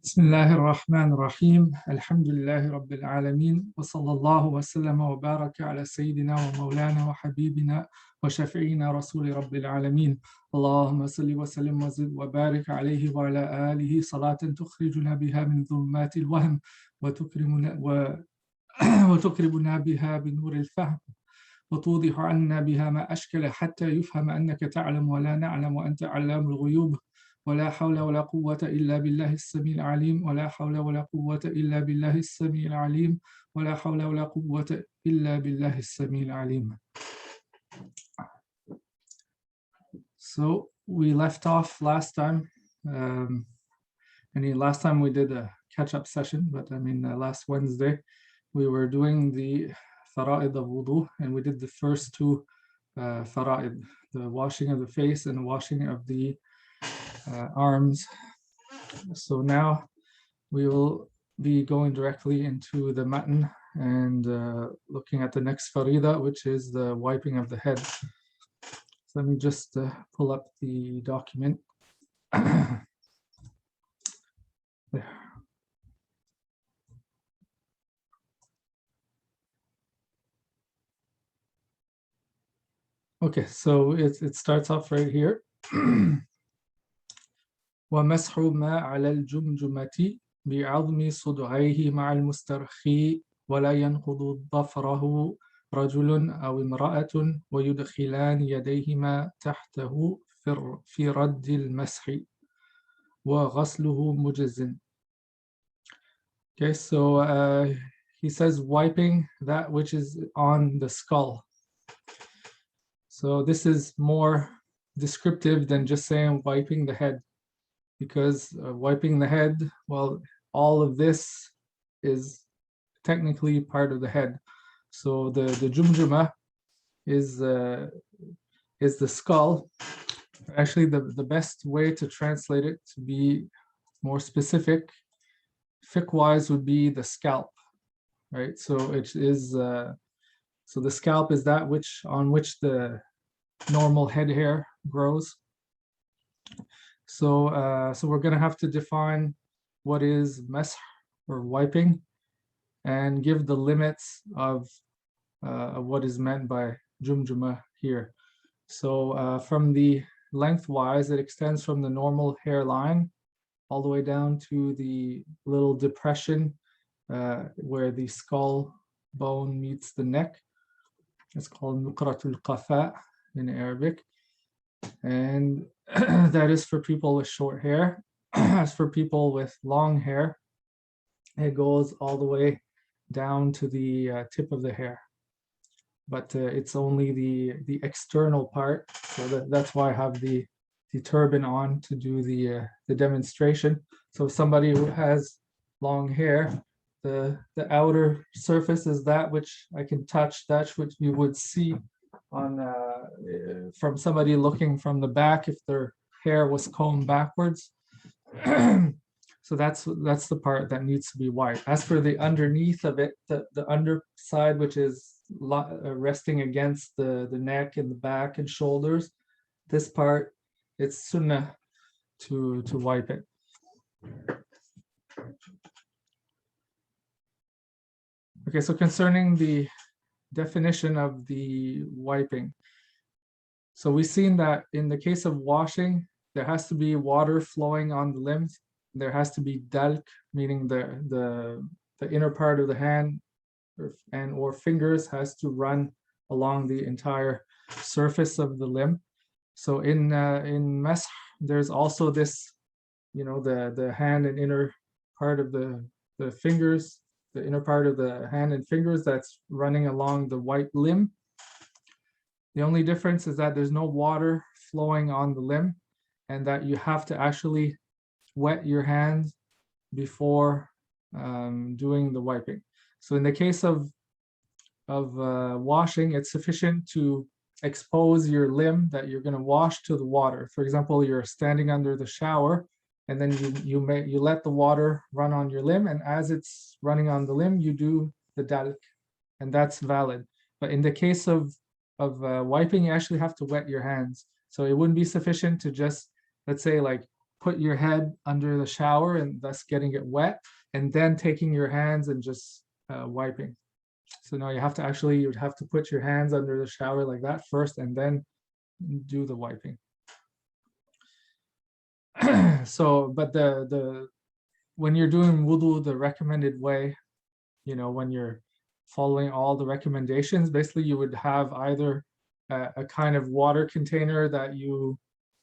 بسم الله الرحمن الرحيم الحمد لله رب العالمين وصلى الله وسلم وبارك على سيدنا ومولانا وحبيبنا وشفيعنا رسول رب العالمين اللهم صل وسلم وزد وبارك عليه وعلى آله صلاة تخرجنا بها من ظلمات الوهم وتكرمنا بها بنور الفهم وتوضح عنا بها ما أشكل حتى يفهم أنك تعلم ولا نعلم وأنت علام الغيوب ولا حول ولا قوة إلا بالله السميع العليم ولا حول ولا قوة إلا بالله السميع العليم ولا حول ولا قوة إلا بالله السميع العليم. So we left off last time. Last time we did a catch-up session, but last Wednesday we were doing the Faraa'id of Wuduu, and we did the first two Faraa'id, the washing of the face and the washing of the arms. So now we will be going directly into the matan and looking at the next farida, which is the wiping of the head. So let me just pull up the document. There. Okay, so it starts off right here. ومسح ما على الجمجمة بعظم صدعيه مع المسترخي ولا ينقض ظفره رجل أو امرأة ويدخلان يديهما تحته في رد المسح وغسله مجز. Okay, so he says wiping that which is on the skull. So this is more descriptive than just saying wiping the head, because wiping the head, well, all of this is technically part of the head. So the jumjuma is the skull. Actually, the best way to translate it, to be more specific, fiqh-wise, would be the scalp, right? So it is so the scalp is that on which the normal head hair grows. So we're going to have to define what is mash or wiping, and give the limits of what is meant by jumjuma here. So from the lengthwise, it extends from the normal hairline all the way down to the little depression where the skull bone meets the neck. It's called nuqratul qafa in Arabic. And that is for people with short hair. As for people with long hair, it goes all the way down to the tip of the hair. But it's only the external part. So that's why I have the turban on to do the demonstration. So somebody who has long hair, the outer surface is that which I can touch, that's what you would see on from somebody looking from the back if their hair was combed backwards. So that's the part that needs to be wiped. As for the underneath of it, the underside, which is resting against the neck and the back and shoulders, this part, it's sunnah to wipe it. Okay, so concerning the definition of the wiping. So we've seen that in the case of washing, there has to be water flowing on the limbs. There has to be dalk, meaning the inner part of the hand or fingers has to run along the entire surface of the limb. So in mash, there's also this, the hand and inner part of the fingers, the inner part of the hand and fingers that's running along the white limb. The only difference is that there's no water flowing on the limb, and that you have to actually wet your hands before doing the wiping. So in the case of washing, it's sufficient to expose your limb that you're going to wash to the water. For example, you're standing under the shower, and then you let the water run on your limb, and as it's running on the limb, you do the dalk, and that's valid. But in the case of wiping, you actually have to wet your hands. So it wouldn't be sufficient to just, let's say, like put your head under the shower and thus getting it wet, and then taking your hands and just wiping. So now you would have to put your hands under the shower like that first and then do the wiping. So, but when you're doing wudu the recommended way, when you're following all the recommendations, basically you would have either a kind of water container that you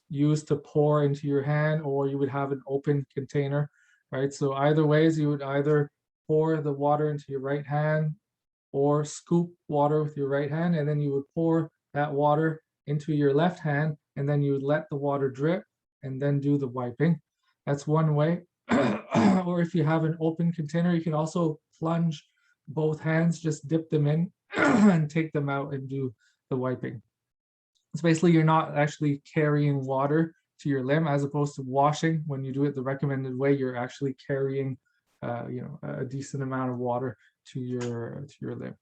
use to pour into your hand, or you would have an open container, right? So either ways, you would either pour the water into your right hand or scoop water with your right hand, and then you would pour that water into your left hand, and then you would let the water drip and then do the wiping. That's one way. Or if you have an open container, you can also plunge both hands, just dip them in and take them out and do the wiping. It's basically you're not actually carrying water to your limb, as opposed to washing. When you do it the recommended way, you're actually carrying a decent amount of water to your limb.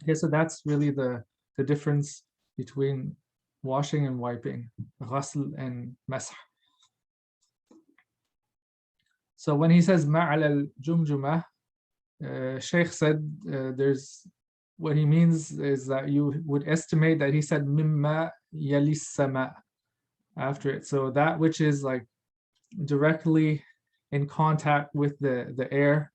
Okay, so that's really the difference between washing and wiping, ghasl and masah. So when he says ma'al al-jumjumah, Sheikh said what he means is that you would estimate that he said mimma yalis sama after it. So that which is like directly in contact with the air,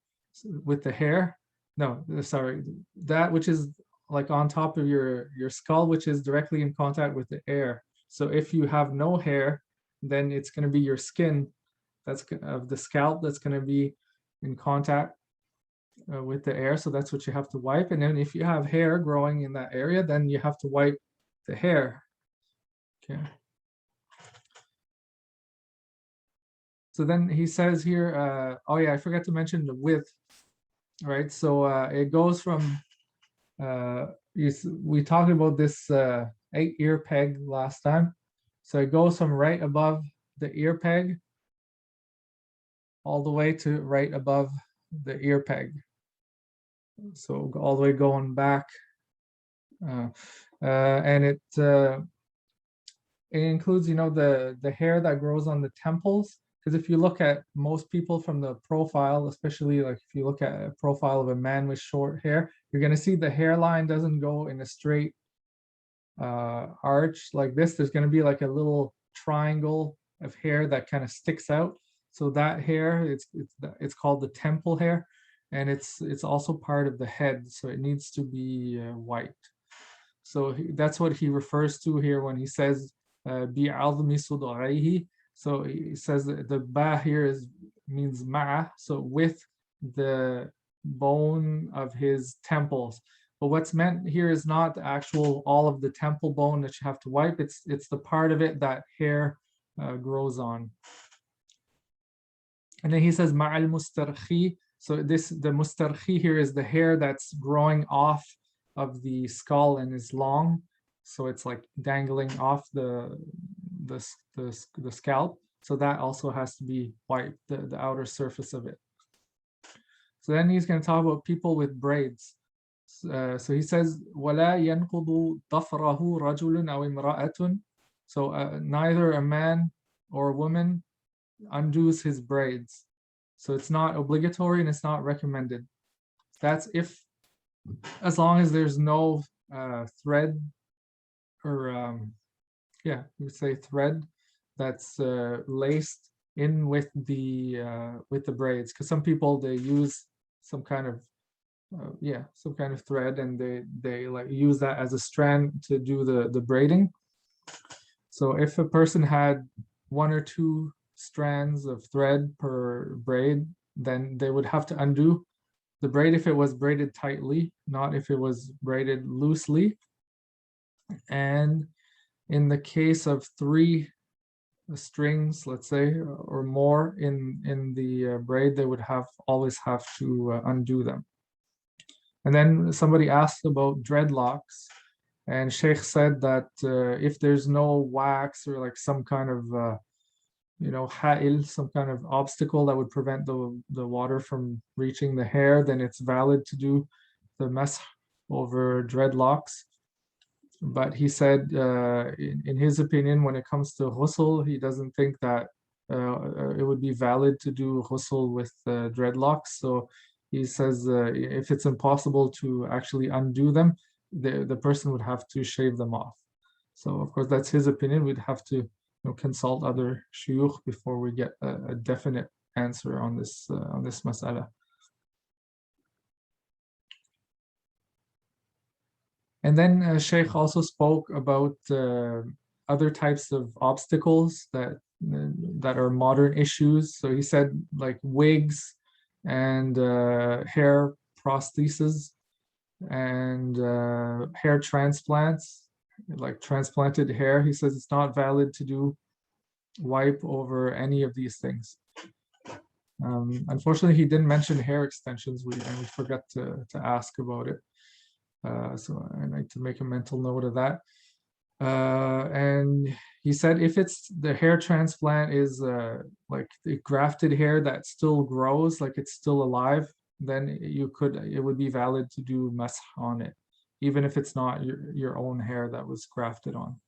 with the hair. No, sorry, that which is like on top of your skull, which is directly in contact with the air. So if you have no hair, then it's going to be your skin that's of the scalp that's going to be in contact with the air. So that's what you have to wipe. And then if you have hair growing in that area, then you have to wipe the hair. Okay. So then he says here, oh yeah, I forgot to mention the width, right? So it goes from, we talked about this 8-ear peg last time. So it goes from right above the ear peg all the way to right above the ear peg. So all the way going back. And it includes, the hair that grows on the temples. Because if you look at most people from the profile, especially like if you look at a profile of a man with short hair, you're going to see the hairline doesn't go in a straight arch like this. There's going to be like a little triangle of hair that kind of sticks out. So that hair, it's called the temple hair, and it's also part of the head, so it needs to be wiped. So that's what he refers to here when he says bi'admi sud'aihi. So he says that the ba here means ma'a, so with the bone of his temples. But what's meant here is not the actual all of the temple bone that you have to wipe. It's the part of it that hair grows on. And then he says ma'al mustarkhi. So the mustarkhi here is the hair that's growing off of the skull and is long. So it's like dangling off the scalp. So that also has to be wiped, the outer surface of it. So then he's going to talk about people with braids. So he says, وَلَا يَنْقُضُ ضَفْرَهُ رَجُلٌ أَوْ إِمْرَأَةٌ. So neither a man or a woman undoes his braids. So it's not obligatory and it's not recommended. That's as long as there's no thread, or you would say thread that's laced in with the braids, because some people, they use some kind of thread, and they like use that as a strand to do the braiding. So if a person had 1 or 2 strands of thread per braid, then they would have to undo the braid if it was braided tightly, not if it was braided loosely. And in the case of 3 strings, let's say, or more in the braid, they would always have to undo them. And then somebody asked about dreadlocks, and Sheikh said that if there's no wax or like some kind of ha'il, some kind of obstacle that would prevent the water from reaching the hair, then it's valid to do the masah over dreadlocks. but he said, in his opinion, when it comes to ghusl, he doesn't think that it would be valid to do ghusl with dreadlocks. So he says if it's impossible to actually undo them, the person would have to shave them off. So of course that's his opinion. We'd have to consult other shuyukh before we get a definite answer on this mas'ala. And then Sheikh also spoke about other types of obstacles that are modern issues. So he said like wigs and hair prostheses and hair transplants, like transplanted hair. He says it's not valid to do wipe over any of these things. Unfortunately, he didn't mention hair extensions, and we forgot to ask about it. So I like to make a mental note of that. And he said if it's the hair transplant is like the grafted hair that still grows, like it's still alive, then it would be valid to do masah on it, even if it's not your own hair that was grafted on.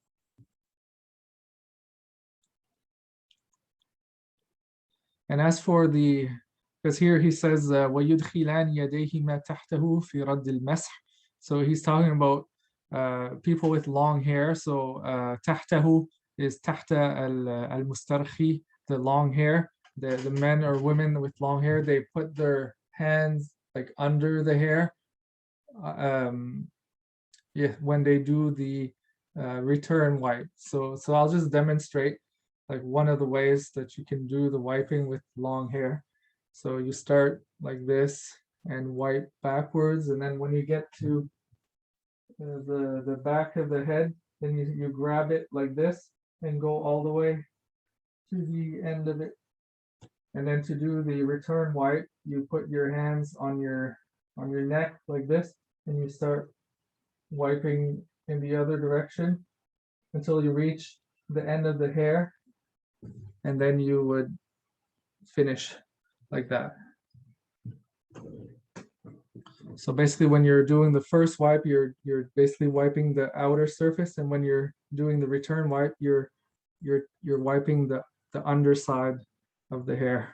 And as for because here he says وَيُدْخِلَانِ يَدَيْهِمَا تَحْتَهُ فِي رَدِّ الْمَسْحِ. So he's talking about people with long hair. So تحته is تحت المسترخي, the long hair. The men or women with long hair, they put their hands like under the hair when they do the return wipe. So I'll just demonstrate like one of the ways that you can do the wiping with long hair. So you start like this and wipe backwards, and then when you get to the back of the head, then you grab it like this and go all the way to the end of it. And then to do the return wipe, you put your hands on your neck like this, and you start wiping in the other direction until you reach the end of the hair, and then you would finish like that. So basically when you're doing the first wipe, you're basically wiping the outer surface, and when you're doing the return wipe, you're wiping the underside of the hair.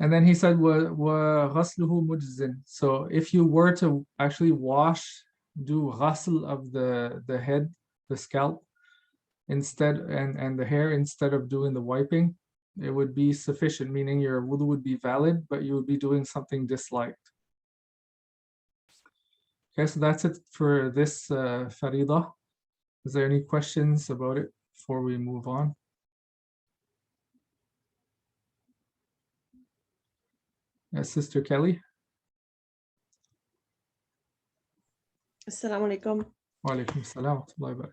And then he said, وَغَسْلُهُ مُجْزٍ. So if you were to actually do ghasl of the head, the scalp, instead, and the hair, instead of doing the wiping, it would be sufficient, meaning your wudu would be valid, but you would be doing something disliked. Okay, so that's it for this faridah. Is there any questions about it before we move on? Yes, Sister Kelly. Assalamu alaikum. Wa alaikum salam wa rahmatullahi wa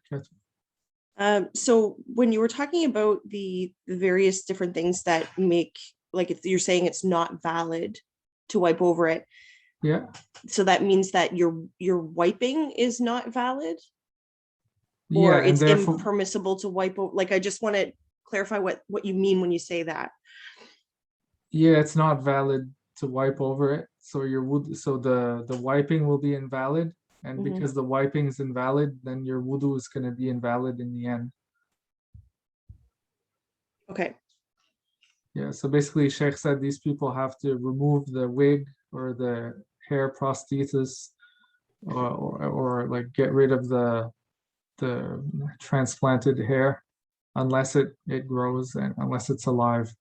barakatuh. So when you were talking about the various different things that make, like if you're saying it's not valid to wipe over it. Yeah. So that means that your wiping is not valid? Yeah, or it's therefore, impermissible to wipe over? Like, I just want to clarify what you mean when you say that. Yeah, it's not valid to wipe over it. So the wiping will be invalid. And because the wiping is invalid, then your wudu is going to be invalid in the end. Okay. Yeah, so basically Sheikh said these people have to remove the wig or the hair prosthesis or like get rid of the transplanted hair unless it grows and unless it's alive.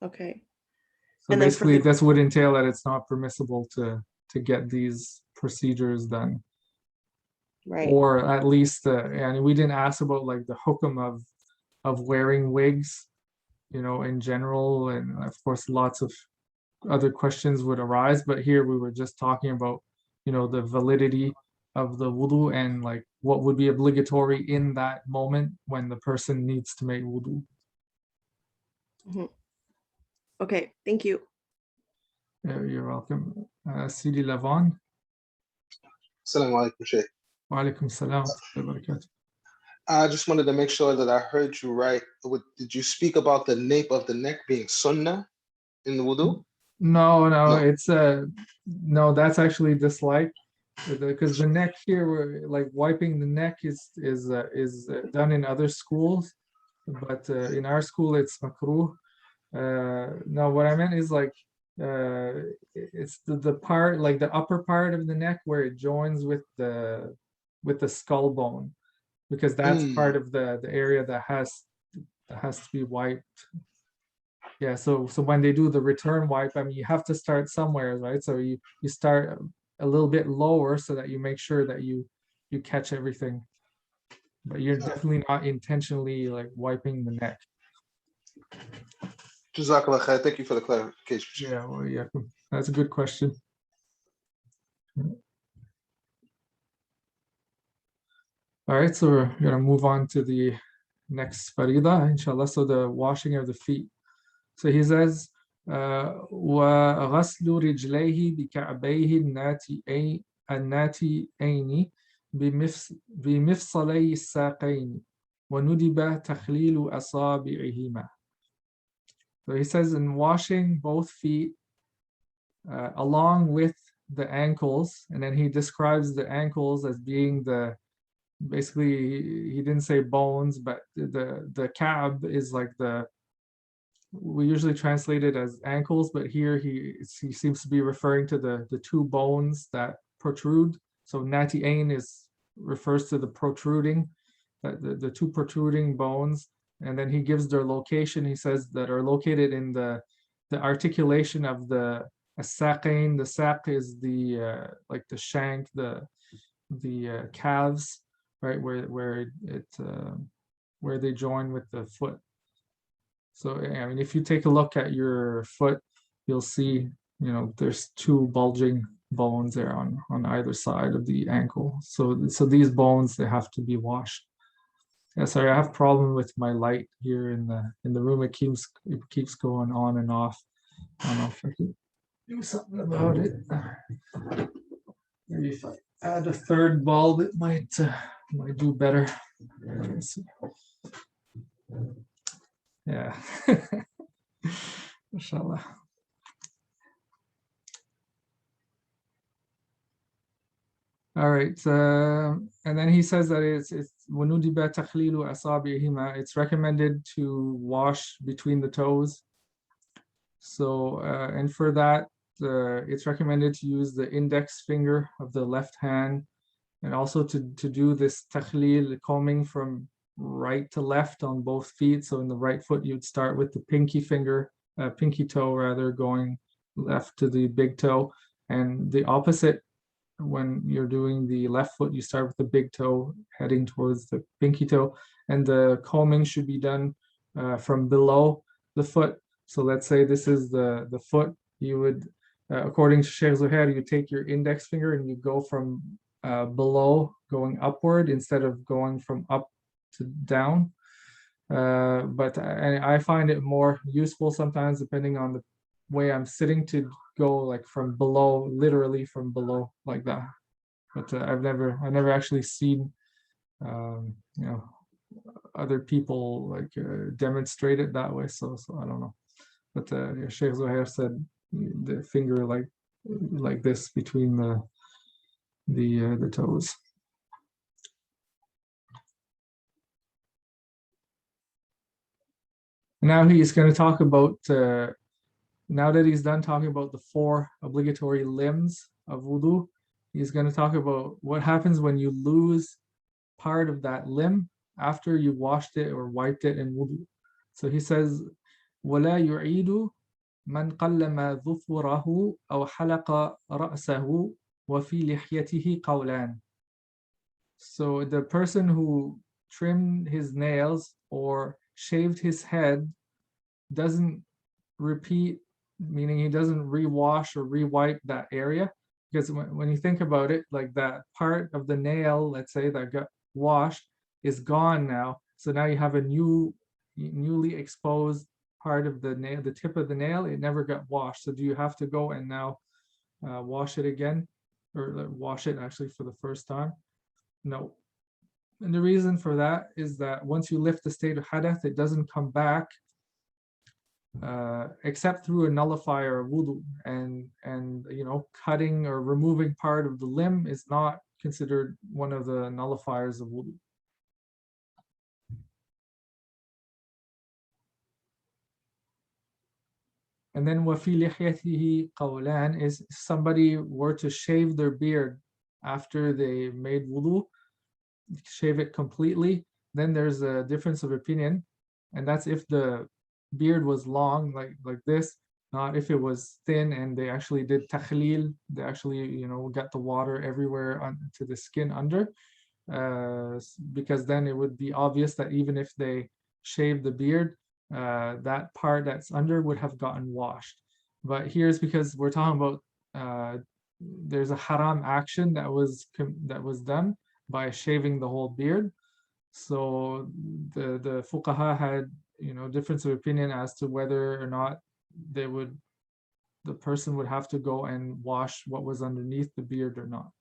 Okay. So and basically this would entail that it's not permissible to get these procedures done. Right. Or at least and we didn't ask about like the hukum of wearing wigs, in general, and of course lots of other questions would arise, but here we were just talking about the validity of the wudu and like what would be obligatory in that moment when the person needs to make wudu. Okay, thank you. You're welcome. Sidi Lavan. Assalamu alaikum, Sheikh. Wa alaikum salam wa barakatuh. I just wanted to make sure that I heard you right. Did you speak about the nape of the neck being sunnah in the wudu? No, No. it's no, that's actually disliked because the neck here, like wiping the neck is done in other schools, but in our school it's makruh. No, what I meant is like it's the part, like the upper part of the neck where it joins with the skull bone, because that's part of the area that has to be wiped. Yeah, so when they do the return wipe, I mean, you have to start somewhere, right? So you start a little bit lower so that you make sure that you catch everything, but you're definitely not intentionally like wiping the neck. Jazakallah khair. Thank you for the clarification. Yeah, well, yeah, that's a good question. All right, so we're gonna move on to the next farida, inshallah. So the washing of the feet. So he says, وغسل رجليه بكعبيه الناتئين بمفصلي الساقين وندب تخليل أصابعهما. So he says in washing both feet along with the ankles, and then he describes the ankles as being basically he didn't say bones, but the ka'b is like we usually translate it as ankles, but here he seems to be referring to the two bones that protrude. So nati'ain refers to the protruding, the two protruding bones, and then he gives their location. He says that are located in the articulation of the saqain. The saq is the like the shank, the calves, right, where they join with the foot. So I mean, if you take a look at your foot, you'll see, there's two bulging bones there on either side of the ankle. So these bones, they have to be washed. Yeah, sorry, I have a problem with my light here in the room. It keeps going on and off. I don't know if I can do something about it. Maybe if I add a third bulb, it might do better. Let's see. Yeah. Inshallah. All right. And then he says that it's recommended to wash between the toes. So, and for that, it's recommended to use the index finger of the left hand, and also to do this takhlil, combing from right to left on both feet. So in the right foot, you'd start with the pinky toe rather, going left to the big toe, and the opposite. When you're doing the left foot, you start with the big toe heading towards the pinky toe, and the combing should be done from below the foot. So let's say this is the foot. You would, according to Sheikh Zuhair, you take your index finger and you go from below going upward instead of going from up to down. But I find it more useful sometimes, depending on the way I'm sitting, to go like from below, literally from below like that. But I've never actually seen other people like demonstrate it that way. So I don't know. But Sheikh Zuhair said the finger like this between the toes. Now he's going to talk about, now that he's done talking about the 4 obligatory limbs of wudu, he's going to talk about what happens when you lose part of that limb after you washed it or wiped it in wudu. So he says, وَلَا يُعِيدُ مَنْ قَلَّمَ ظُفُرَهُ أَوْ حَلَقَ رَأْسَهُ وَفِي لِحْيَتِهِ قَوْلَانِ. So the person who trimmed his nails or shaved his head doesn't repeat, meaning he doesn't rewash or rewipe that area, because when you think about it, like that part of the nail, let's say, that got washed is gone now. So now you have a newly exposed part of the nail, the tip of the nail. It never got washed. So do you have to go and now wash it again, or wash it actually for the first time? No. And the reason for that is that once you lift the state of hadath, it doesn't come back except through a nullifier of wudu. And you know, cutting or removing part of the limb is not considered one of the nullifiers of wudu. And then وَفِي لِحْيَتِهِ قَوْلَانِ is if somebody were to shave their beard after they made wudu, shave it completely, then there's a difference of opinion. And that's if the beard was long, like this, not if it was thin and they actually did takhlil, they actually, you know, got the water everywhere onto the skin under. Because then it would be obvious that even if they shaved the beard, that part that's under would have gotten washed. But here's because we're talking about there's a haram action that was done by shaving the whole beard. So the fuqaha had, you know, difference of opinion as to whether or not the person would have to go and wash what was underneath the beard or not.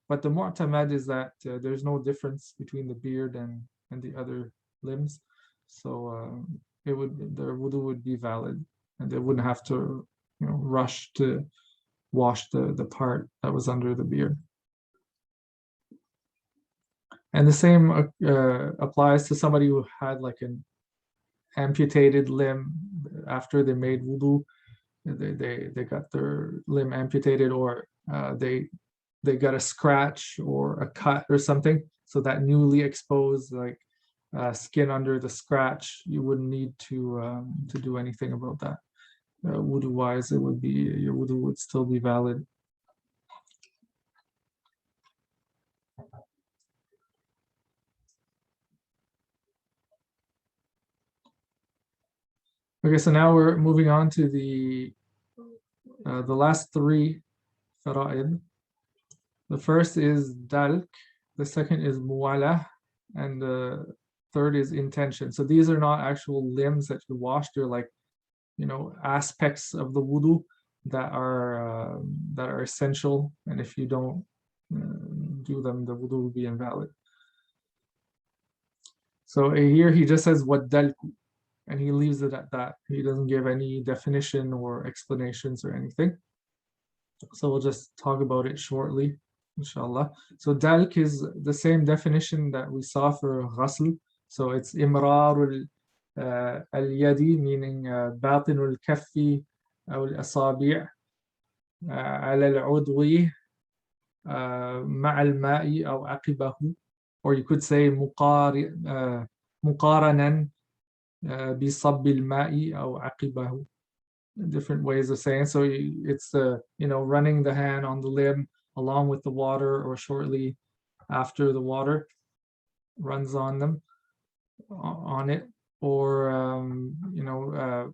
But the mu'tamad is that there's no difference between the beard and the other limbs. So their wudu would be valid, and they wouldn't have to, you know, rush to wash the part that was under the beard. And the same applies to somebody who had like an amputated limb after they made wudu. They got their limb amputated, or they got a scratch or a cut or something. So that newly exposed like skin under the scratch, you wouldn't need to do anything about that. Wudu wise, it would be, your wudu would still be valid. Okay, so now we're moving on to the last three Faraa'id. The first is dalk, the second is muwala, and the third is intention. So these are not actual limbs that you wash, they're like, you know, aspects of the wudu that are essential, and if you don't do them, the wudu will be invalid. So here he just says what dalku, and he leaves it at that. He doesn't give any definition or explanations or anything. So we'll just talk about it shortly, inshallah. So dalk is the same definition that we saw for ghasl. So it's imrar al-yadi, meaning batin al-kaffi أو الأصابع على العضو مع الماء أو عقبه, or you could say مقارنا بصب الماء أو عقبه. Different ways of saying. So it's you know, running the hand on the limb along with the water, or shortly after the water runs on it, or you know,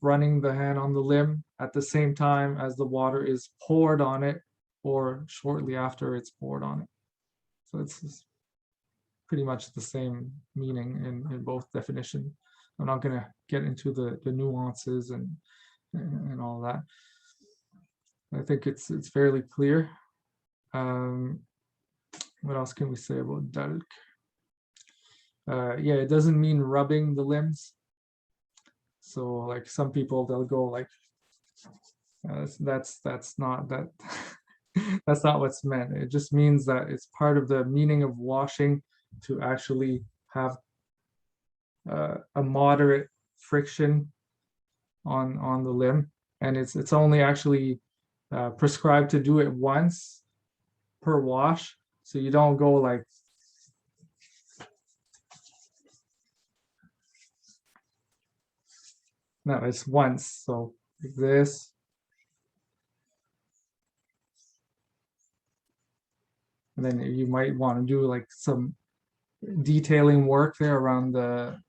running the hand on the limb at the same time as the water is poured on it, or shortly after it's poured on it. So it's pretty much the same meaning in both definitions. I'm not going to get into the nuances and all that. I think it's fairly clear. What else can we say about dalk? Yeah, it doesn't mean rubbing the limbs. So like some people, they'll go like that's not that that's not what's meant. It just means that it's part of the meaning of washing to actually have a moderate friction on the limb, and it's only actually prescribed to do it once per wash. So you don't go like no, it's once. So like this. And then you might want to do like some detailing work there around the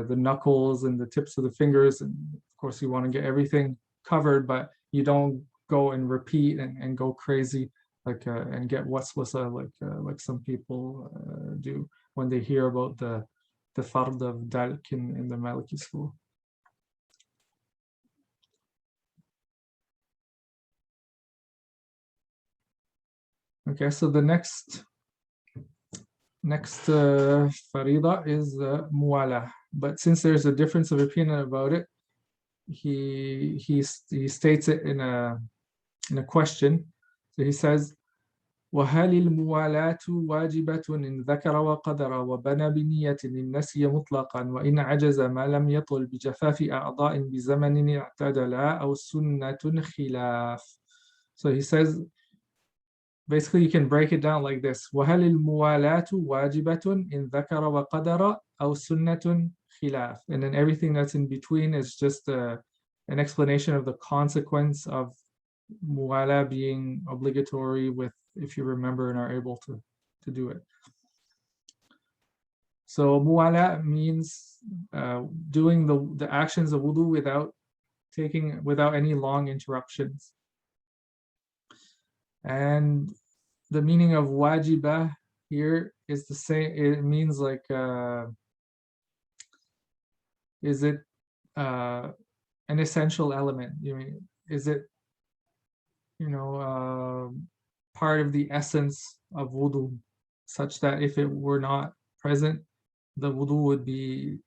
knuckles and the tips of the fingers, and of course you want to get everything covered, but you don't go and repeat and go crazy like and get waswasa like some people do when they hear about the fard of dalk in the Maliki school. Okay, so the next Next farida is muwala. But since there's a difference of opinion about it, he states it in a question. So he says, وهل الموالاة واجبة إن ذكر وقدر وبنى بنية إن نسي مطلقا وإن عجز ما لم يطل بجفاف أعضاء بزمن اعتدل أو سنة خلاف. So he says, basically you can break it down like this: وهل الموالاة واجبة إن ذكر وقدر أو سنة خلاف. And then everything that's in between is just an explanation of the consequence of muwala being obligatory with, if you remember and are able to do it. So muwala means doing the actions of wudu without any long interruptions. And the meaning of wajibah here is the same. It means like, is it an essential element? You mean, is it, part of the essence of wudu, such that if it were not present, the wudu would be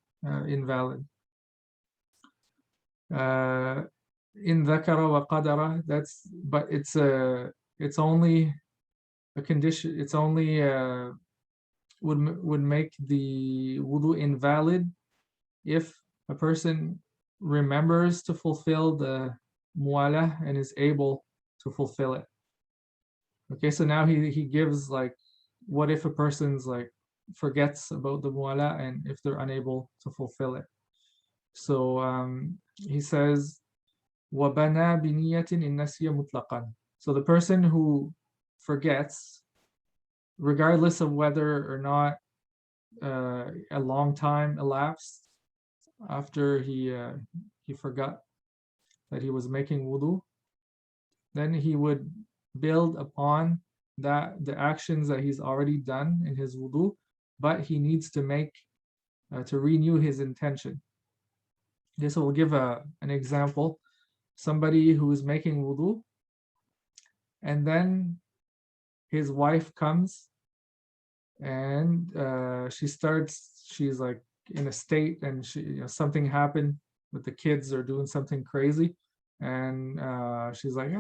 invalid. In dhakara wa qadara, but it's only a condition. It's only would make the wudu invalid if a person remembers to fulfill the muwala and is able to fulfill it. Okay, so now he gives like, what if a person's like forgets about the muwala and if they're unable to fulfill it? So he says, وَبَنَى بِنِيَّةٍ إِن نَسِيَ مُطْلَقًا. So the person who forgets, regardless of whether or not a long time elapsed after he forgot that he was making wudu, then he would build upon the actions that he's already done in his wudu, but he needs to to renew his intention. Okay, so we'll give an example. Somebody who is making wudu, and then his wife comes and she's like in a state, and something happened with the kids, or doing something crazy, and she's like,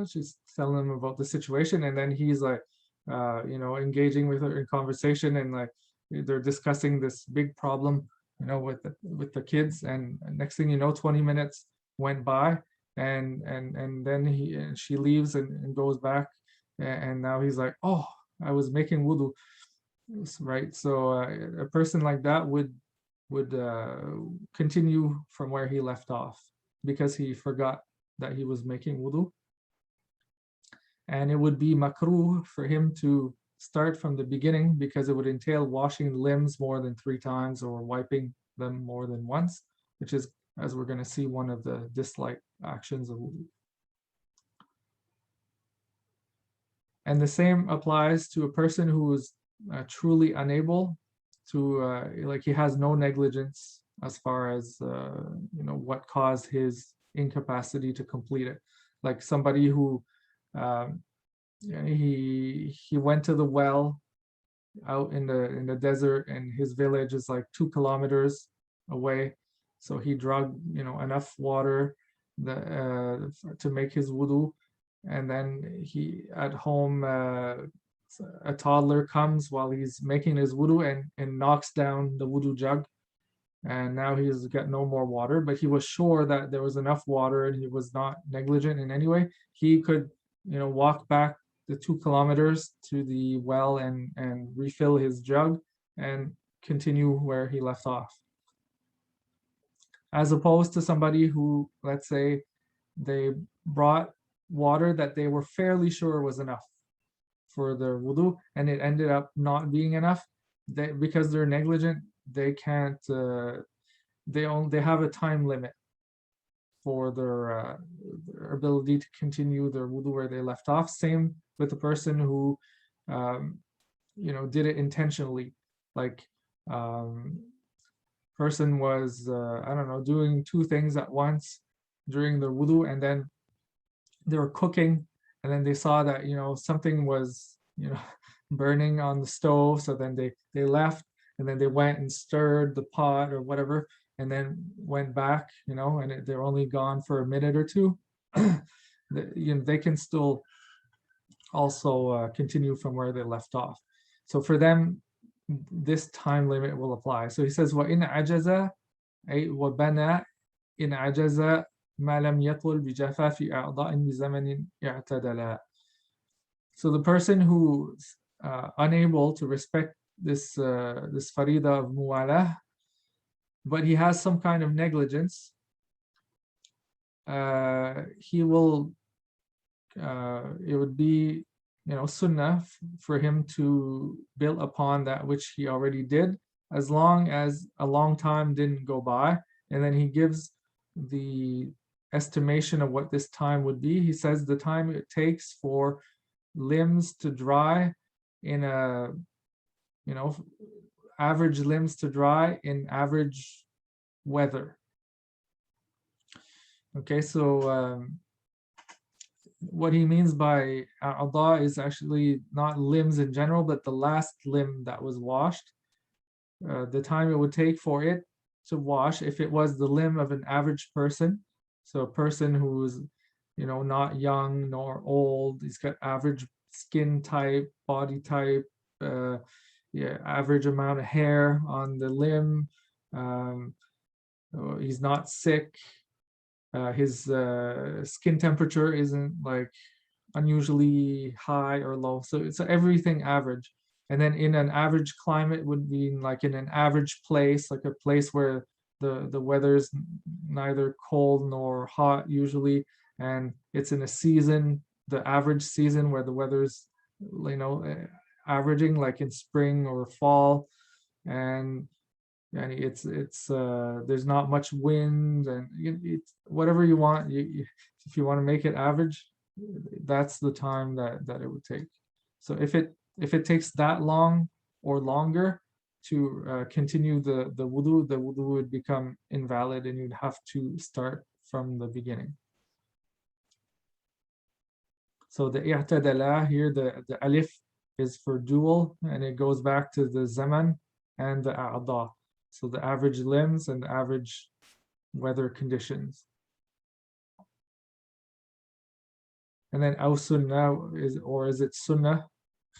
she's telling him about the situation, and then he's like engaging with her in conversation, and like they're discussing this big problem with the kids, and next thing you know, 20 minutes went by, and then she leaves and goes back, and now he's like, oh, I was making wudu, right? So a person like that would continue from where he left off because he forgot that he was making wudu, and it would be makruh for him to start from the beginning because it would entail washing limbs more than 3 times or wiping them more than once, which is, as we're going to see, one of the disliked actions of wudu. And the same applies to a person who is truly unable to, like he has no negligence as far as what caused his incapacity to complete it. Like somebody who he went to the well out in the desert, and his village is like 2 kilometers away, so he drug enough water to make his wudu, and then he at home, a toddler comes while he's making his wudu and knocks down the wudu jug, and now he's got no more water, but he was sure that there was enough water and he was not negligent in any way. He could walk back the 2 kilometers to the well and refill his jug and continue where he left off, as opposed to somebody who, let's say, they brought water that they were fairly sure was enough for their wudu, and it ended up not being enough. Because they're negligent, they can't, they have a time limit for their ability to continue their wudu where they left off. Same with the person who did it intentionally, like person was I don't know, doing 2 things at once during their wudu, and then they were cooking, and then they saw that something was burning on the stove. So then they left, and then they went and stirred the pot or whatever, and then went back, and they're only gone for a minute or two. They can still also continue from where they left off. So for them, this time limit will apply. So he says, وَإِنْ عَجَزَ أي وَبَنَى إِنْ عَجَزَ مَا لَمْ يَطُلْ بِجَفَافِ أَعْضَاءٍ بِزَمَنٍ اعْتَدَلَا. So the person who's unable to respect this farida of muwalah, but he has some kind of negligence, he will, it would be, sunnah for him to build upon that which he already did, as long as a long time didn't go by. And then he gives the estimation of what this time would be. He says the time it takes for limbs to dry in a, average limbs to dry in average weather. Okay, so what he means by a'dha is actually not limbs in general, but the last limb that was washed. The time it would take for it to wash, if it was the limb of an average person, so a person who's, not young nor old, he's got average skin type, body type, average amount of hair on the limb, he's not sick, his skin temperature isn't like unusually high or low, so it's everything average. And then in an average climate would be like in an average place, like a place where the weather's neither cold nor hot usually, and it's in a season, the average season where the weather's, averaging, like in spring or fall, and it's there's not much wind, and it's whatever you want. If you want to make it average, that's the time that it would take. So if it takes that long or longer to continue the wudu would become invalid, and you'd have to start from the beginning. So the i'tadala here, the alif is for dual, and it goes back to the zaman and the a'dha, so the average limbs and the average weather conditions. And then aw sunnah is it sunnah?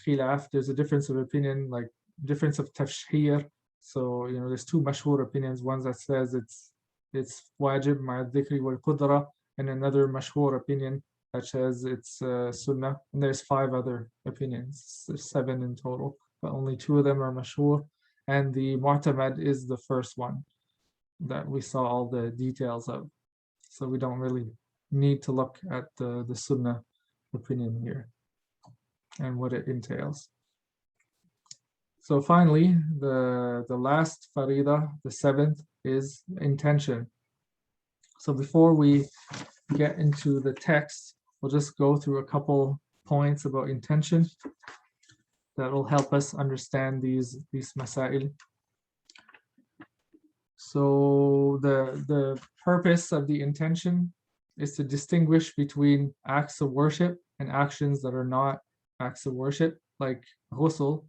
Khilaf, there's a difference of opinion, like difference of tafshir. So there's two mashhur opinions, one that says it's wajib ma'a dhikri wal qudra, and another mashhur opinion that says it's sunnah. And there's 5 other opinions, there's 7 in total, but only 2 of them are mashhur, and the mu'tamad is the first one that we saw all the details of, so we don't really need to look at the sunnah opinion here and what it entails. So finally, the last farida, the 7th, is intention. So before we get into the text, we'll just go through a couple points about intention that will help us understand these masail. So the purpose of the intention is to distinguish between acts of worship and actions that are not acts of worship, like ghusl.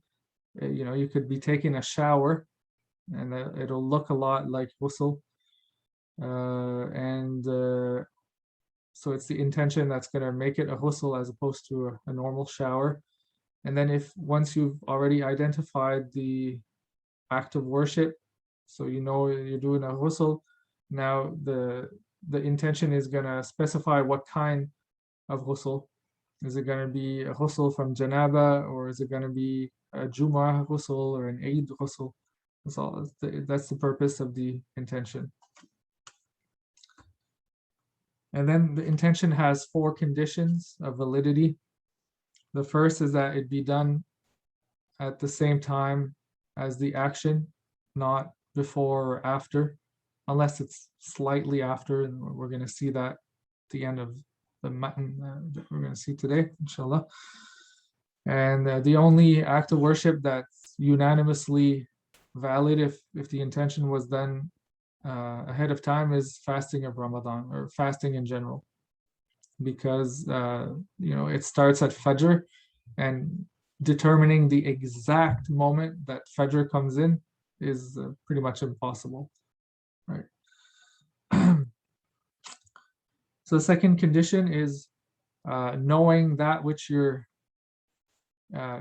You could be taking a shower and it'll look a lot like ghusl, so it's the intention that's going to make it a ghusl as opposed to a normal shower. And then once you've already identified the act of worship, so you're doing a ghusl, now the intention is going to specify what kind of ghusl. Is it going to be a ghusl from janaba, or is it going to be a Jumu'ah ghusl or an Eid ghusl? That's the purpose of the intention. And then the intention has 4 conditions of validity. The first is that it be done at the same time as the action, not before or after, unless it's slightly after, and we're going to see that at the end of the matan that we're going to see today, inshallah. And the only act of worship that's unanimously valid if the intention was done ahead of time is fasting of Ramadan, or fasting in general, because it starts at Fajr, and determining the exact moment that Fajr comes in is pretty much impossible, right? So the second condition is knowing that which you're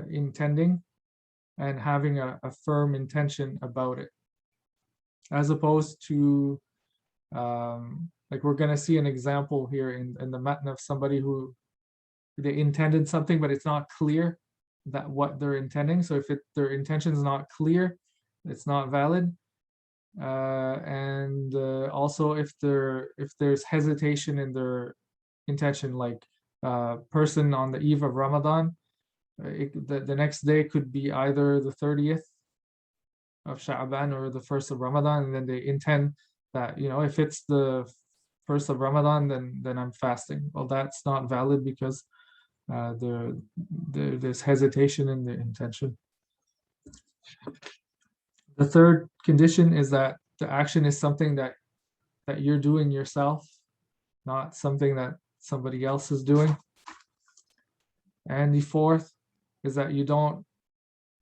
intending and having a firm intention about it, as opposed to like we're going to see an example here in the matn of somebody who they intended something, but it's not clear that what they're intending. So if their intention is not clear, it's not valid. And also if there's hesitation in their intention, like person on the eve of Ramadan, the next day could be either the 30th of Sha'ban or the 1st of Ramadan, and then they intend that, you know, if it's the 1st of Ramadan, then I'm fasting. Well, that's not valid because there's hesitation in the intention. The third condition is that the action is something that you're doing yourself, not something that somebody else is doing. And the fourth is that you don't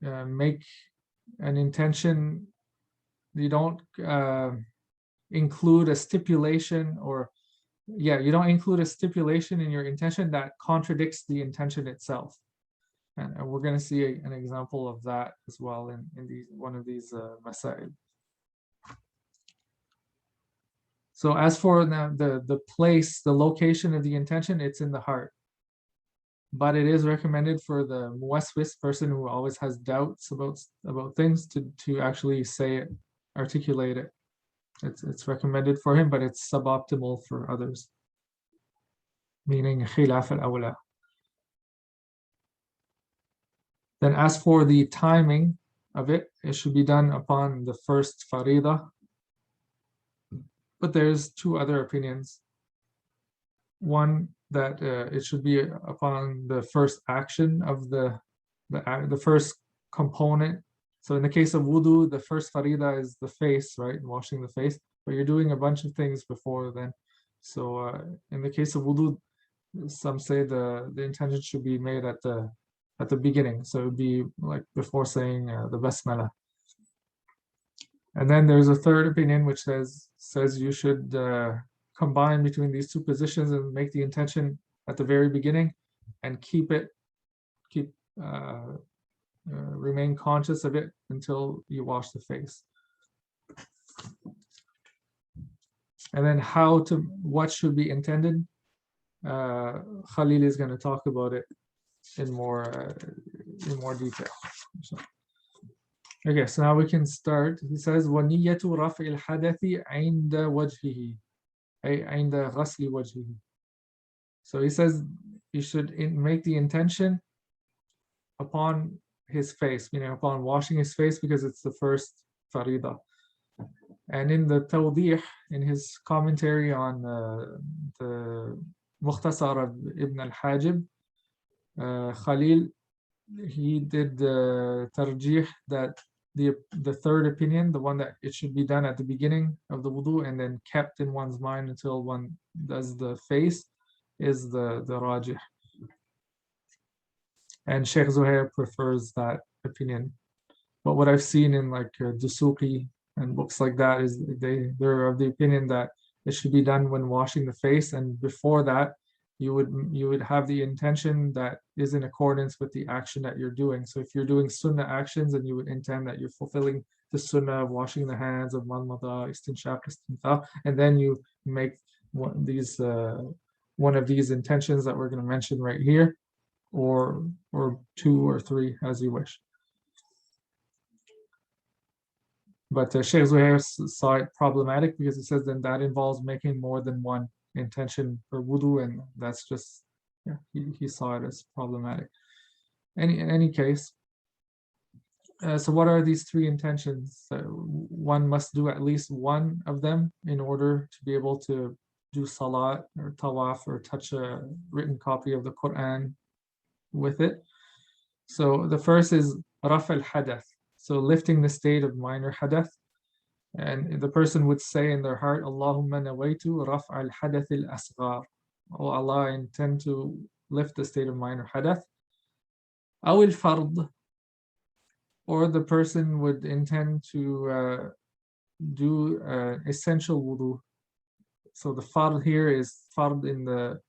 make an intention, you don't include a stipulation, or you don't include a stipulation in your intention that contradicts the intention itself. And we're going to see an example of that as well in one of these masail. So as for the place, the location of the intention, it's in the heart. But it is recommended for the muwaswis, person who always has doubts about things, to actually say it, articulate it. It's recommended for him, but it's suboptimal for others, meaning khilaf al-awla. Then as for the timing of it, it should be done upon the first farida. But there's two other opinions. One, that it should be upon the first action of the first component. So in the case of wudu, the first farida is the face, right? Washing the face, but you're doing a bunch of things before then. So in the case of wudu, some say the intention should be made at the beginning. So it would be like before saying the basmala. And then there's a third opinion which says you should combine between these two positions and make the intention at the very beginning and remain conscious of it until you wash the face. And then what should be intended, Khalil is going to talk about it in more detail. Okay, so now we can start. He says, وَنِيَّةُ رَفْعِ الْحَدَثِ عِنْدَ وَجْهِهِ أي عِنْدَ غَسْلِ وَجْهِهِ. So he says you should make the intention upon his face, meaning upon washing his face, because it's the first farida. And in the Tawdih, in his commentary on the Mukhtasar of Ibn al-Hajib, Khalil, he did tarjih that the third opinion, the one that it should be done at the beginning of the wudu and then kept in one's mind until one does the face, is the rajih. And Sheikh Zuhair prefers that opinion. But what I've seen in like Dusuki and books like that is they're of the opinion that it should be done when washing the face, and before that you would have the intention that is in accordance with the action that you're doing. So if you're doing sunnah actions, and you would intend that you're fulfilling the sunnah of washing the hands, of malmada, istinshaq, istinthaq, and then you make one of these intentions that we're going to mention right here, or two or three as you wish. But Sheikh Zuhair saw it problematic because he says then that involves making more than one intention for wudu, and that's just, he saw it as problematic. In any case, so what are these three intentions? One must do at least one of them in order to be able to do salat or tawaf or touch a written copy of the Quran with it. So the first is raf al-hadath, so lifting the state of minor hadath. And the person would say in their heart, Allahumma nawaitu raf al-hadath al-asghar. Oh Allah, I intend to lift the state of minor hadath. أو الفرض, or the person would intend to do essential wudu. So the fard here is fard in the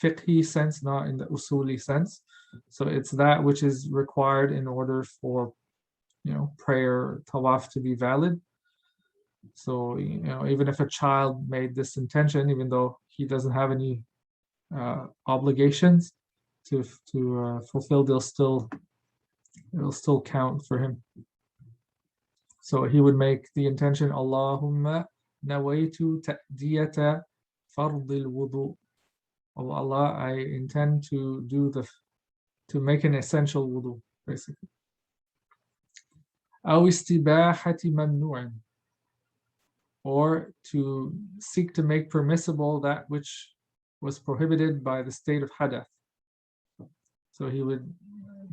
fiqhi sense, not in the usuli sense. So it's that which is required in order for, prayer, tawaf to be valid. So, even if a child made this intention, even though he doesn't have any obligations to fulfill, it'll still count for him. So he would make the intention, Allahumma nawaitu ta'diyata fardil wudu. Oh Allah, I intend to make an essential wudu, basically. أو استباحة ممنوع, or to seek to make permissible that which was prohibited by the state of hadath. So he would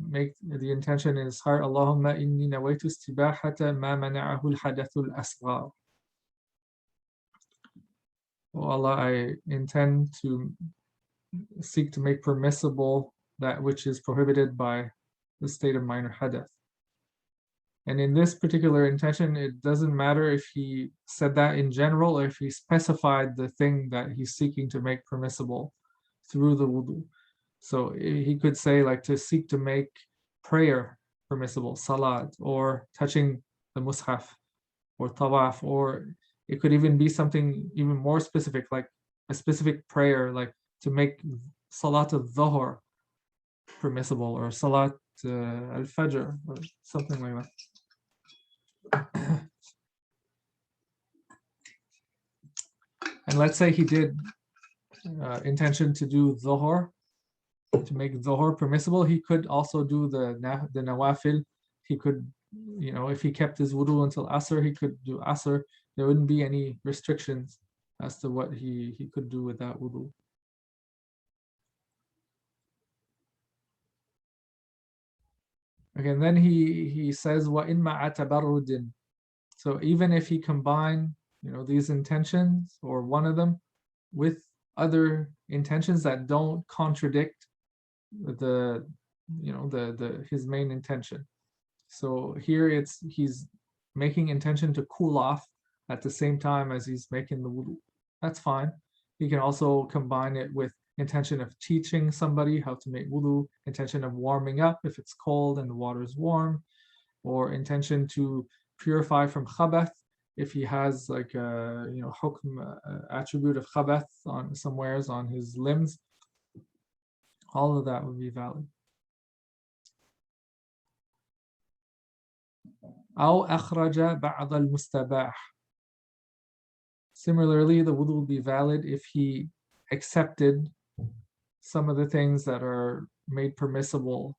make the intention in his heart, Allahumma inni nawaitu istibahata ma mana'ahu al-hadathul asghar. Oh Allah, I intend to seek to make permissible that which is prohibited by the state of minor hadath. And in this particular intention, it doesn't matter if he said that in general or if he specified the thing that he's seeking to make permissible through the wudu. So he could say, like, to seek to make prayer permissible, salat, or touching the mushaf, or tawaf, or it could even be something even more specific, like a specific prayer, like to make salat al-dhuhr permissible, or salat al-fajr, or something like that. And let's say he did intention to do dhuhr, to make dhuhr permissible. He could also do the nawafil. He could, if he kept his wudu until asr, he could do asr. There wouldn't be any restrictions as to what he could do with that wudu. Again, then he says, وَإِن مَعَ تَبَرُّدٍ. So even if he combined, these intentions, or one of them, with other intentions that don't contradict his main intention. So here he's making intention to cool off at the same time as he's making the wudu. That's fine. He can also combine it with intention of teaching somebody how to make wudu, intention of warming up if it's cold and the water is warm, or intention to purify from khabath if he has like a hukm attribute of khabath on somewheres on his limbs. All of that would be valid. أو أخرج بعض المستباح. Similarly, the wudu will be valid if he accepted some of the things that are made permissible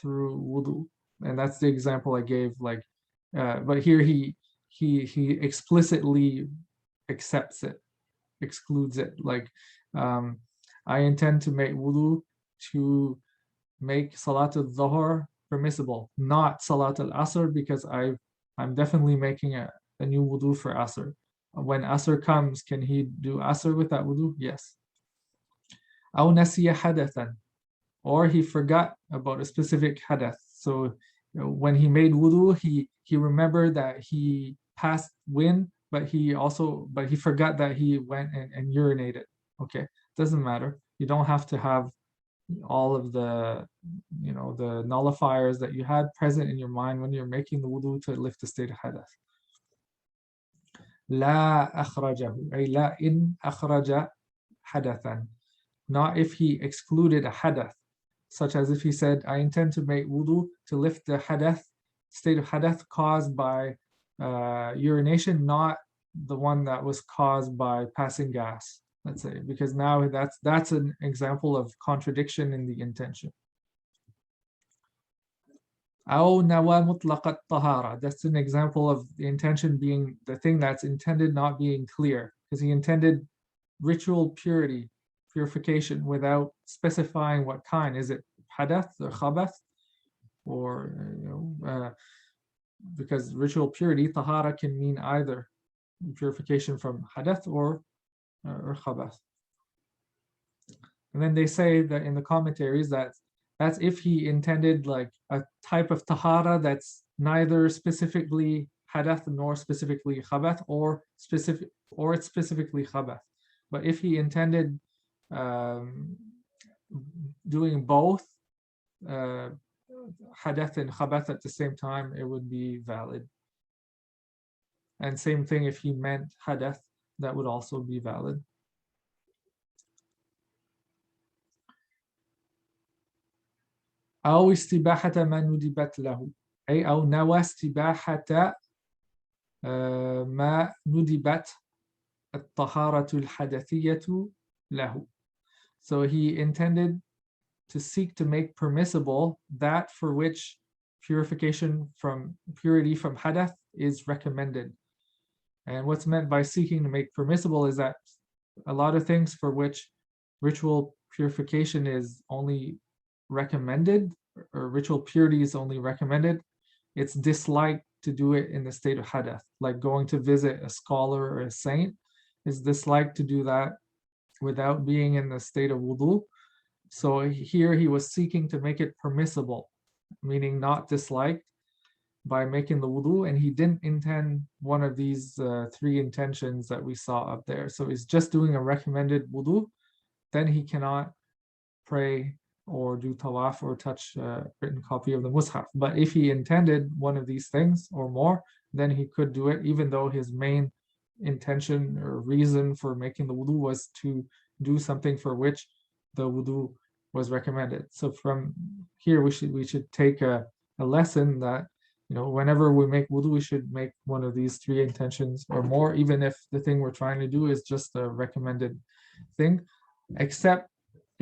through wudu. And that's the example I gave, but here he explicitly accepts it, excludes it. Like, I intend to make wudu to make salat al-dhuhr permissible, not salat al-asr, because I'm definitely making a new wudu for asr. When asr comes, can he do asr with that wudu? Yes. أو نسي حدثا, or he forgot about a specific hadath. So when he made wudu, he remembered that he passed wind, but he forgot that he went and urinated. Okay, doesn't matter. You don't have to have all of the the nullifiers that you had present in your mind when you're making the wudu to lift the state of hadath. لا أخرجه, أي لا إن أخرج حدثا. Not if he excluded a hadath, such as if he said, I intend to make wudu to lift the hadath, state of hadath caused by urination, not the one that was caused by passing gas, let's say, because now that's an example of contradiction in the intention. أو نوى مطلق الطهارة. That's an example of the intention being the thing that's intended not being clear, because he intended ritual purification without specifying what kind. Is it hadath or khabath, or because ritual purity, tahara, can mean either purification from hadath or khabath. And then they say that in the commentaries that That's if he intended like a type of tahara that's neither specifically hadath nor specifically khabath, or it's specifically khabath. But if he intended doing both hadath and khabath at the same time, it would be valid. And same thing if he meant hadath, that would also be valid. أو استباحة ما ندبت له أي أو نوى استباحة ما ندبت الطهارة الحدثية له. So he intended to seek to make permissible that for which purification from purity from hadath is recommended. And what's meant by seeking to make permissible is that a lot of things for which ritual purification is only recommended, or ritual purity is only recommended, it's disliked to do it in the state of hadath. Like going to visit a scholar or a saint is disliked to do that without being in the state of wudu. So here he was seeking to make it permissible, meaning not disliked, by making the wudu, and he didn't intend one of these three intentions that we saw up there. So he's just doing a recommended wudu, then he cannot pray or do tawaf or touch a written copy of the mushaf. But if he intended one of these things or more, then he could do it, even though his main intention or reason for making the wudu was to do something for which the wudu was recommended. So from here we should take a lesson that, you know, whenever we make wudu, we should make one of these three intentions or more, even if the thing we're trying to do is just a recommended thing, except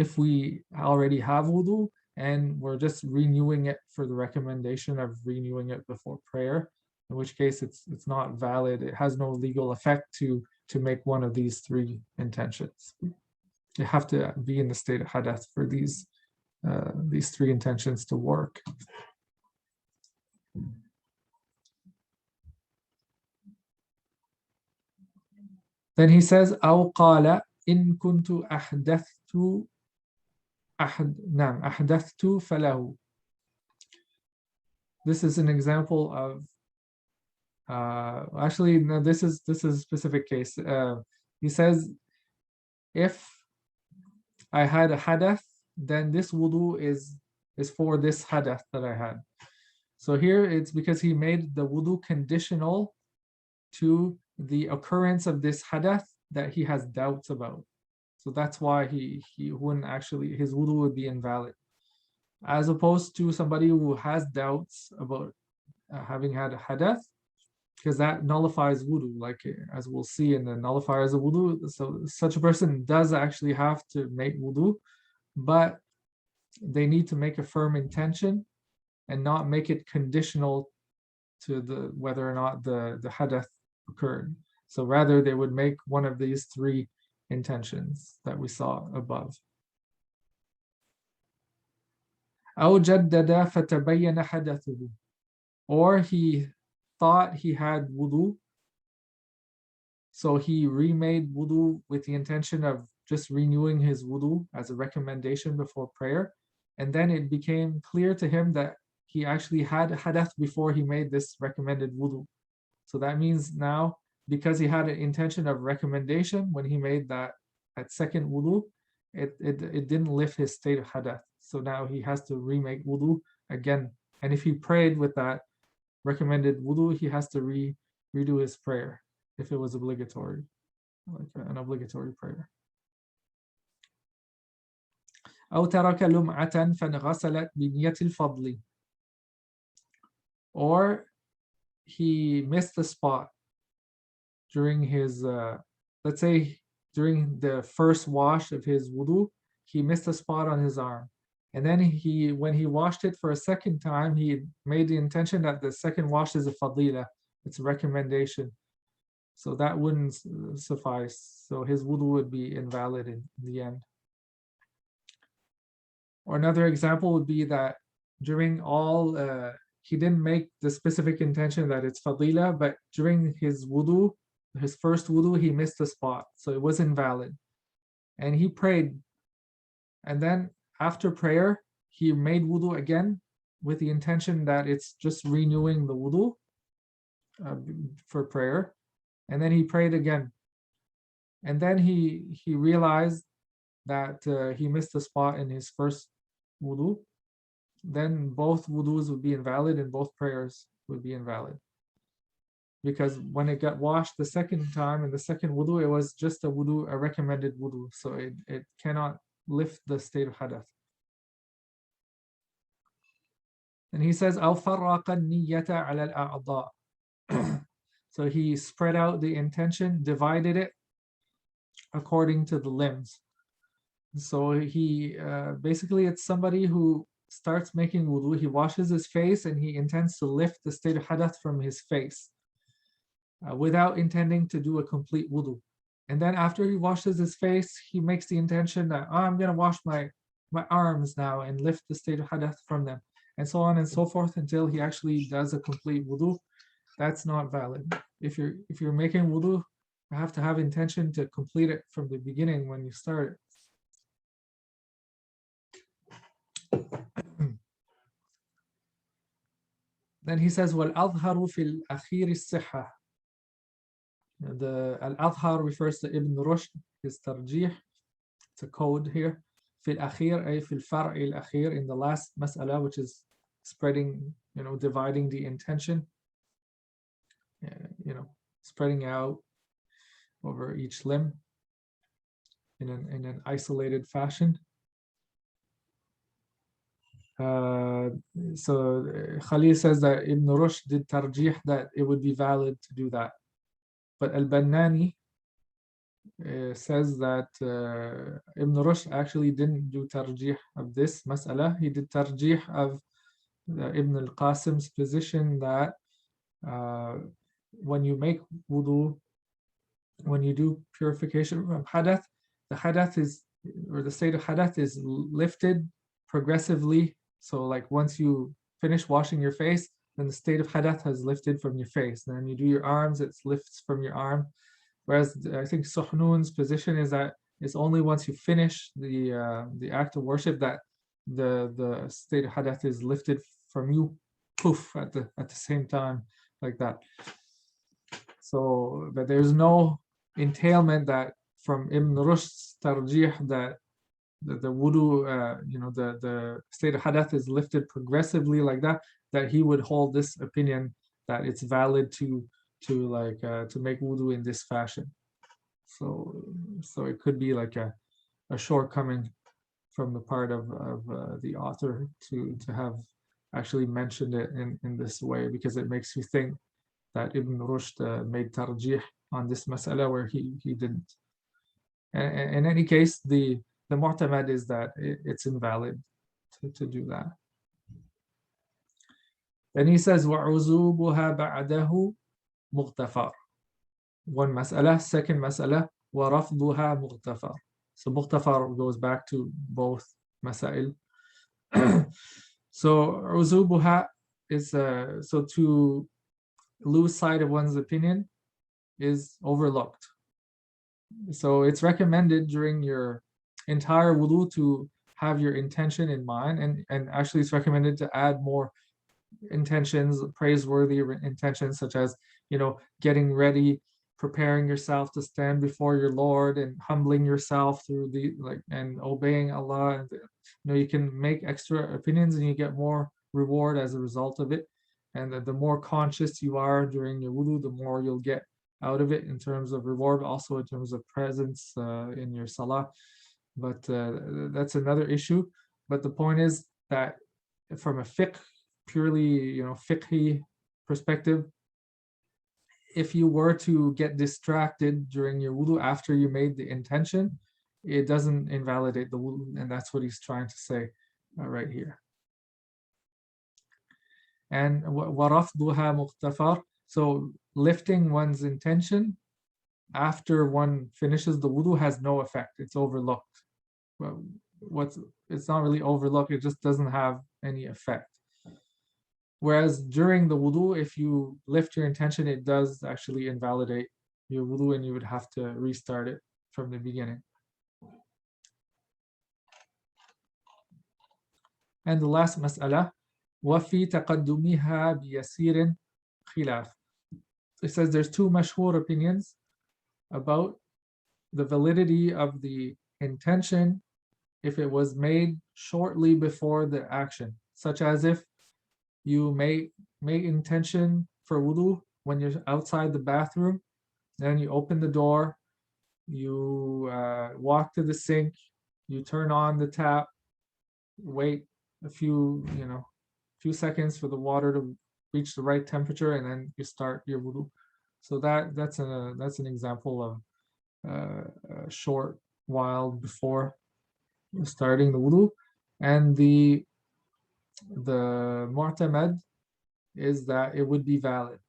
if we already have wudu and we're just renewing it for the recommendation of renewing it before prayer, in which case it's not valid. It has no legal effect to make one of these three intentions. You have to be in the state of hadath for these three intentions to work. Then he says, أو قال إن كنت أحدثت فله. This is an example of actually no, this is a specific case. He says, if I had a hadath, then this wudu is for this hadath that I had. So here it's because he made the wudu conditional to the occurrence of this hadath that he has doubts about. So that's why he wouldn't actually, his wudu would be invalid. As opposed to somebody who has doubts about having had a hadath, because that nullifies wudu, like as we'll see in the nullifiers of wudu. So such a person does actually have to make wudu, but they need to make a firm intention and not make it conditional to the whether or not the hadath occurred. So rather they would make one of these three intentions that we saw above. أو جدد فتبين حدثه, or he thought he had wudu, so he remade wudu with the intention of just renewing his wudu as a recommendation before prayer, and then it became clear to him that he actually had hadath before he made this recommended wudu. So that means now, because he had an intention of recommendation when he made that second wudu, it didn't lift his state of hadath. So now he has to remake wudu again. And if he prayed with that recommended wudu, he has to redo his prayer if it was obligatory, like an obligatory prayer. أو ترك لمعة فانغسلت بنية الفضل, or he missed the spot during his, let's say during the first wash of his wudu, he missed a spot on his arm. And then when he washed it for a second time, he made the intention that the second wash is a fadila, it's a recommendation. So that wouldn't suffice. So his wudu would be invalid in the end. Or another example would be that during all, he didn't make the specific intention that it's fadila, but during his wudu, his first wudu, he missed a spot, so it was invalid. And he prayed. And then after prayer, he made wudu again with the intention that it's just renewing the wudu for prayer, and then he prayed again, and then he realized that he missed a spot in his first wudu, then both wudus would be invalid and both prayers would be invalid. Because when it got washed the second time in the second wudu, it was just a wudu, a recommended wudu, so it cannot lift the state of hadath. And he says, أو فرق النية على الأعضاء. So he spread out the intention, divided it according to the limbs. So he basically, it's somebody who starts making wudu, he washes his face and he intends to lift the state of hadath from his face without intending to do a complete wudu. And then after he washes his face, he makes the intention that, oh, I'm going to wash my arms now and lift the state of hadath from them, and so on and so forth until he actually does a complete wudu. That's not valid. If you're making wudu, you have to have intention to complete it from the beginning when you start it. Then he says, وَالْأَظْهَرُ فِي الْأَخِيرِ الصِّحَّةِ. The al-Adhar refers to Ibn Rushd, his tarjih. It's a code here. في الأخير أي في الفرع الأخير, in the last mas'ala, which is spreading, dividing the intention, spreading out over each limb in an isolated fashion. So Khalil says that Ibn Rushd did tarjih that it would be valid to do that. But Al-Bannani says that Ibn Rushd actually didn't do tarjih of this mas'ala. He did tarjih of Ibn al-Qasim's position that when you make wudu, when you do purification from hadath, the hadath is, or the state of hadath is lifted progressively. So like once you finish washing your face, then the state of hadath has lifted from your face. Then you do your arms, it lifts from your arm. Whereas I think Suhnun's position is that it's only once you finish the act of worship that the state of hadath is lifted from you, poof, at the same time, like that. So that there's no entailment that from Ibn Rushd's tarjih that the wudu, the state of hadath is lifted progressively like that, that he would hold this opinion that it's valid to make wudu in this fashion. So it could be like a shortcoming from the part of the author to have actually mentioned it in this way, because it makes you think that Ibn Rushd made tarjih on this mas'ala where he didn't. And in any case, the mu'tamad is that it's invalid to do that. Then he says, وَعُزُوبُهَا بَعْدَهُ مُغْتَفَرٌ. One mas'ala. Second mas'ala, وَرَفْضُهَا مُغْتَفَرٌ. So مُغْتَفَرٌ goes back to both masail. So عُزُوبُهَا is, so to lose sight of one's opinion is overlooked. So it's recommended during your entire wudu to have your intention in mind, and actually it's recommended to add more intentions, praiseworthy intentions, such as getting ready, preparing yourself to stand before your Lord, and humbling yourself through and obeying Allah. You can make extra opinions and you get more reward as a result of it. And the more conscious you are during your wudu, the more you'll get out of it in terms of reward, also in terms of presence in your salah. But that's another issue. But the point is that from a purely fiqhi perspective, if you were to get distracted during your wudu after you made the intention, it doesn't invalidate the wudu, and that's what he's trying to say right here. And وَرَفْضُهَا مُغْتَفَرٌ. So lifting one's intention after one finishes the wudu has no effect. It's overlooked. Well, it's not really overlooked, it just doesn't have any effect. Whereas during the wudu, if you lift your intention, it does actually invalidate your wudu and you would have to restart it from the beginning. And the last مسألة وفي تقدمها بيسير خلاف. It says there's two mashhur opinions about the validity of the intention if it was made shortly before the action, such as if you make intention for wudu when you're outside the bathroom, then you open the door, you walk to the sink, you turn on the tap, wait a few seconds for the water to reach the right temperature, and then you start your wudu. So that's an example of a short while before starting the wudu. And the mu'tamad is that it would be valid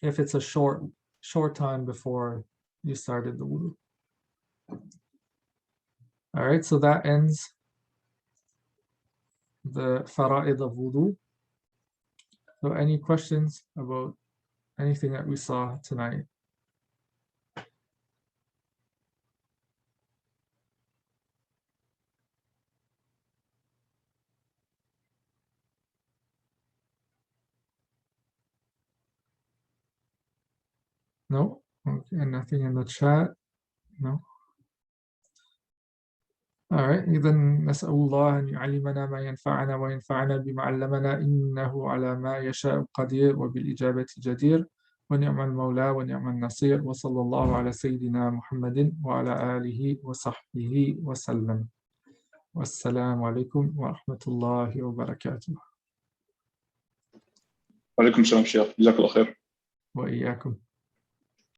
if it's a short time before you started the wudu. All right, so that ends the Faraa'id of wudu. So any questions about anything that we saw tonight? No? Okay, nothing in the chat? No? All right, إذا نسأل الله أن يعلمنا ما ينفعنا وينفعنا بما علمنا إنه على ما يشاء قدير وبالإجابة جدير ونعم المولى ونعم النصير وصلى الله على سيدنا محمد وعلى آله وصحبه وسلم والسلام عليكم ورحمة الله وبركاته. وعليكم السلام شيخ، جزاك الله خير. وإياكم.